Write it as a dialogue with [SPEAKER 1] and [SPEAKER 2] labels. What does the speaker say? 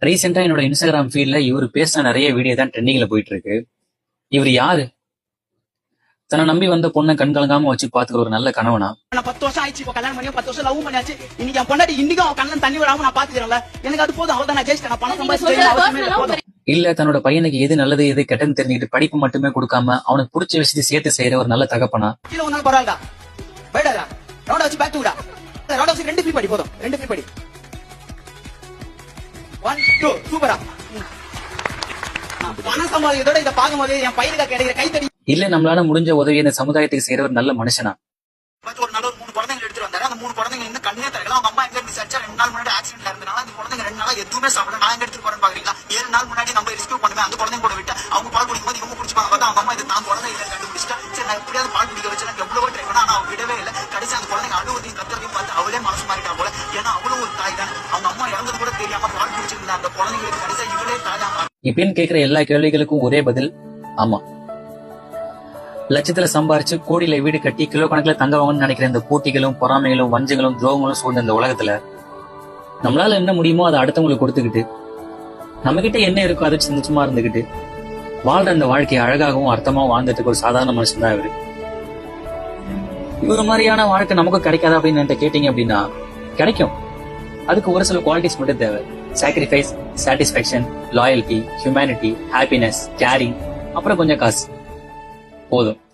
[SPEAKER 1] ரீசெண்டா என்னோட இன்ஸ்டாகிராம் ஃபீல்ட்ல இவர் பேசின நிறைய வீடியோ தான் ட்ரெண்டிங்ல போயிட்டு இருக்கு. இவர் யாரு? தன்னை நம்பி வந்த பொண்ணை கண் கலங்காம வச்சு பாத்துக்கிற ஒரு நல்ல கணவனா?
[SPEAKER 2] 10 வருஷம் ஆயிடுச்சு, இப்போ கல்யாணம் பண்ணி 10 வருஷம் லவ் பண்ணியாச்சு. இன்னைக்கு என் பொண்டாட்டி இன்னைக்கும் அவன் கண்ணன் தண்ணி விடாம நான் பாத்துக்கிறேன்ல, எனக்கு அது போதும். அவள் தான் நான் ஜெயிச்சிட்டேன், நான் பணம் சம்பாதிச்சு.
[SPEAKER 1] இல்ல தன்னோட பையனுக்கு எது நல்லது எது கெட்டன்னு தெரிஞ்சுக்கிட்டு படிப்பு மட்டுமே கொடுக்காம அவனுக்கு பிடிச்ச விஷயத்தை சேர்த்து செய்யற ஒரு நல்ல தகப்பனா?
[SPEAKER 2] கீழே ஒன்னாலும் பரவாயில்ல, போயிடாதா ரவுண்ட் வச்சு பேக் டூடா. ரவுண்ட் வச்சு 2 ஃப்ரீ படி போதும், 2 ஃப்ரீ படி. 1 2 சூப்பரா. பணம் சம்பாதிக்கிறதோட இதை பார்க்கும்போது என் பையனுக்கு கிடைக்கிற கைத்தடி.
[SPEAKER 1] இல்ல நம்மளால முடிஞ்ச உதவி இந்த சமுதாயத்துக்கு செய்யற ஒரு நல்ல மனுஷனா?
[SPEAKER 2] ஒரு நாள் 3 குழந்தைங்க எடுத்துட்டு வந்தாரு. அந்த 3 குழந்தைங்க இன்னும் கண்ணே தரல. அவங்க அம்மா எங்க விசாரிச்சா 2 நாள் முன்னாடி ஆக்சிடென்ட்ல இருந்தனால அந்த குழந்தைங்க 2 நாளா எதுவுமே சாப்பிடல. நான் எங்க எடுத்துட்டு போறேன்னு பாக்குறீங்களா? 7 நாள் முன்னாடி நம்ம ரெஸ்கியூ பண்ணுவேன் அந்த குழந்தைங்க கூட விட்டு அவங்க பால் குடிக்கும் போது இவங்க குடிச்சுப்பாங்க. பார்த்தா அவங்க அம்மா இது தான் குழந்தை இல்லை கண்டுபிடிச்சிட்டா. சரி நான் எப்படியாவது பால் குடிக்க வச்சு எனக்கு எவ்வளவோ ட்ரை பண்ணா ஆனா அவங்க விடவே இல்லை. கடைசி அந்த குழந்தைங்க அழுவதையும் கத்துறதையும் பார்த்து அவளே மனசு மாறிட்டா போல. ஏன்னா அவளும் ஒரு தாய் தானே. அவங்க அம்மா இறந்தது கூட தெரியாம பால் குடிச்சிருந்தா அந்த குழந்தைங்களுக்கு கடைசியா இவளே தாயா.
[SPEAKER 1] இப்படின்னு கேட்கிற எல்லா கேள்விகளுக்கும் ஒரே பதில் ஆமா. லட்சத்துல சம்பாரிச்சு கோடியில வீடு கட்டி கிலோ கணக்குல தங்கவாங்கன்னு நினைக்கிற இந்த போட்டிகளும் பொறாமைகளும் வஞ்சங்களும் துரோகங்களும் சூழ்ந்த இந்த உலகத்துல நம்மளால என்ன முடியுமோ அதை அடுத்தவங்களுக்கு கொடுத்துக்கிட்டு நம்ம கிட்ட என்ன இருக்கோ அதை சந்தோஷமா இருந்துகிட்டு வாழ்ற அந்த வாழ்க்கையை அழகாகவும் அர்த்தமாவும் வாழ்ந்ததுக்கு ஒரு சாதாரண மனுஷன் தான் இவரு. இவரு மாதிரியான வாழ்க்கை நமக்கு கிடைக்காது அப்படின்னு என்கிட்ட கேட்டீங்க அப்படின்னா கிடைக்கும். அதுக்கு ஒரு சில குவாலிட்டிஸ் மட்டும் தேவை. Sacrifice, satisfaction, loyalty, humanity, happiness, caring, அப்புறம் கொஞ்சம் காசு போதும்.